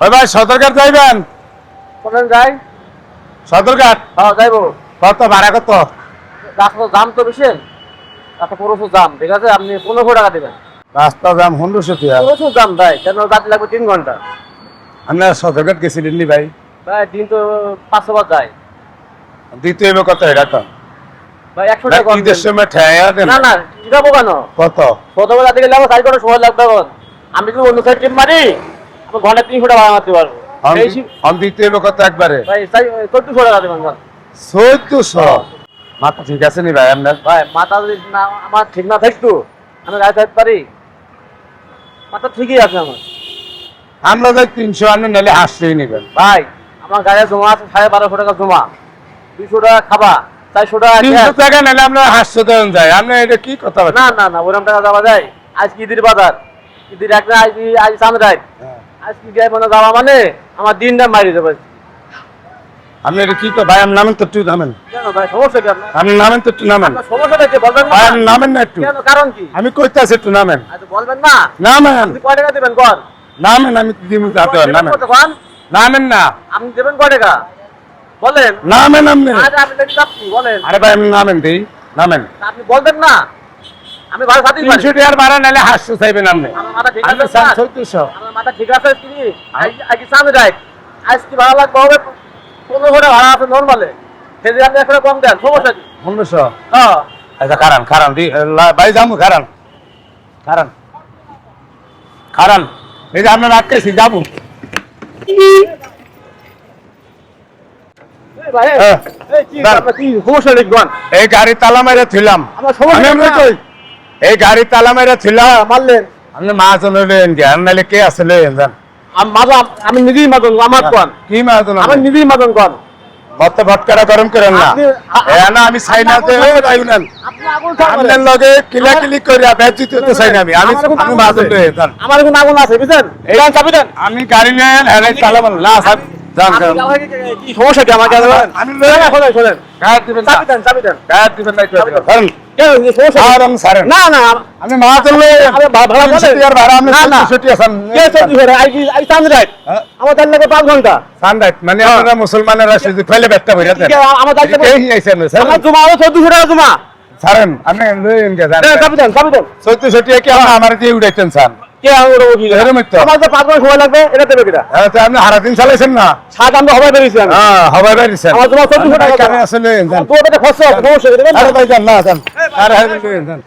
ওই ভাই সদরঘাট যাইবেন? কোথায় যাই? সদরঘাট? হ্যাঁ যাইবো। কত ভাড়া কত? রাস্তা দাম তো বেশি, রাস্তা প্রচুর দাম, ঠিক আছে? আপনি 1500 টাকা দেবেন। রাস্তা দাম 1500 টাকা। প্রচুর দাম ভাই, কেন গাড়ি লাগবে 3 ঘন্টা। আপনার সদরঘাট গেছিলেন নি ভাই? ভাই দিন তো 500 বার যায় দ্বিতীয় এবার কত এটা কম? ভাই। 100 টাকা কম ঈদের দেন। সময় ঠেয়া দেন না না ঠিক আছে কেন? কত? ছোটবেলা থেকে লাগবে 4 ঘন্টা সময় লাগবে। এখন আমি যদি অন্য সাইড টিপ মারি আমি ঘন্টা 300 টাকা ভাড়া মারতে পারবো। আমি দ্বিতীয় এবার কত একবারে? ভাই 1400 টাকা দেবেন। 1400? মাথা ঠিক আছে নি ভাই আপনার? ভাই মাথা যদি না আমার ঠিক না থাকতো আমি গাড়ি চালাতে পারি? মাথা ঠিকই আছে আমার। আমরা যাই 300, আপনি নাহলে হাসতেই নেবেন। ভাই আমার গাড়ি জমা আছে 1250 টাকা জমা, 200 টাকা খাবা, 400 টাকা 300 টাকা নাহলে আমরা হাসতে দেন যায়। আপনি এটা কি কথা বলছেন? না না না ওরকম টাকা যাওয়া যায়? আজ কি ঈদের বাজার, ঈদের একটা আজ সামনে আজ কি গায়ে মানে যাওয়া মানে আমার দিনটা মারি দেবে। আপনি এটা কি তো ভাই, আপনি নামেন তো, একটু নামেন। কেন ভাই সমস্যা কি আপনার? আপনি নামেন তো, একটু নামেন। আপনার সমস্যাটা কি বলবেন না? ভাই আপনি নামেন না একটু। কেন, কারণ কি? আমি কইতাছি একটু নামেন। আচ্ছা বলবেন না? নামেন আপনি কয় টাকা দেবেন কর? নামেন, আমি দিমু যাতে নামেন। নামেন না। আপনি দেবেন কয় টাকা বলেন? নামেন আপনি। আজ আপনি দেখি আপনি বলেন। আরে ভাই আপনি নামেন দেই, নামেন। আপনি বলবেন না? আমি ভাড়া সাথে 300 টাকার ভাড়া নাহলে হাসতে চাইবেন আপনি। আমার মাথা ঠিক আপনি আছে চান স্যার? 1400? আমার মাথা ঠিক আছে কি? আজ সামনে যাই, আজ কি ভাড়া লাগবে হবে 1500 টাকা ভাড়া আছে নরমালে, সেদিন আপনি 100 কম দেন, সমস্যা কি? 1500? হ্যাঁ আচ্ছা খারান খারান দি ভাই যাবো, খারান খারান খারান। এই যে আপনার আটকেছি, যাবো। এই ভাই হ্যাঁ। এই কি আপনার কি সমস্যা লিখবেন? এই গাড়ি তালা মেরে ছিলাম। আমার সমস্যা আমি এমনি না। কই, এই গাড়ি তালা মেরে ছিলাম। মারলেন? আপনি মাজন লইলেন কি? আর নাহলে কে আছে লইলেন জান? আমি নিজেই মাদন, আমার কোন কি মাজন? আমি নিজেই মাদন কোন। মত ভটকারা গরম করেন না। না আমি চাই না যে যাইবেন। আপনি আগুন খাবেন? আপনার লগে কিলাকিলি কইরা বেচিত হতে চাই না আমি। আমি মাজন লইলেন জান। আমার কোন আগুন আছে বুঝছেন? এই চাবি দেন। আমি গাড়ি নিয়ে এনে তালা মারলাম না স্যার। জান জান। কি সমস্যা কি আমাকে আমি লইয়া শোনেন শোনেন, গাড়ি দিবেন না। চাবি দেন। গাড়ি দিবেন না কইরা। ধরেন। কেন কি সমস্যা? আর আমি ছাড়েন। না না আমি মাজন লইলেন। আরে ভাড়া বলেন। 300 টাকার ভাড়া আপনি না, না। 1400 টাকা চান। কে চলতি করে আই সামনে রাইট হ্যাঁ? আমার দাঁড় লাগে 5 ঘন্টা। সানরাইট মানে আপনারা মুসলমানেরা শুধু ফেলে ব্যস্ত হয়ে যাচ্ছেন। আমার দাঁড় লাগে এই আইছেন স্যার। আমার জমা হলো 1400 টাকা জমা। ছাড়েন আপনি লইেন কে জান। চাবি দেন, চাবি দেন। 1400 টাকা কি আমার দিয়ে উড়াইতেন স্যার? কে আমার ওই এরকম তো। আমার তো 5 ঘন্টা সময় লাগবে, এটা দেবে কিনা? তো আপনি হারা দিন চালাইছেন না? সাত আমরা হবে বেরিয়েছি আমি। হ্যাঁ হবে বেরিয়েছেন। আমার জমা 1400 টাকা। কানে আসলে জান। তো এটা খরচ সমস্যা কি দেবেন? আরে ভাই জান না জান। আরে লইেন জান।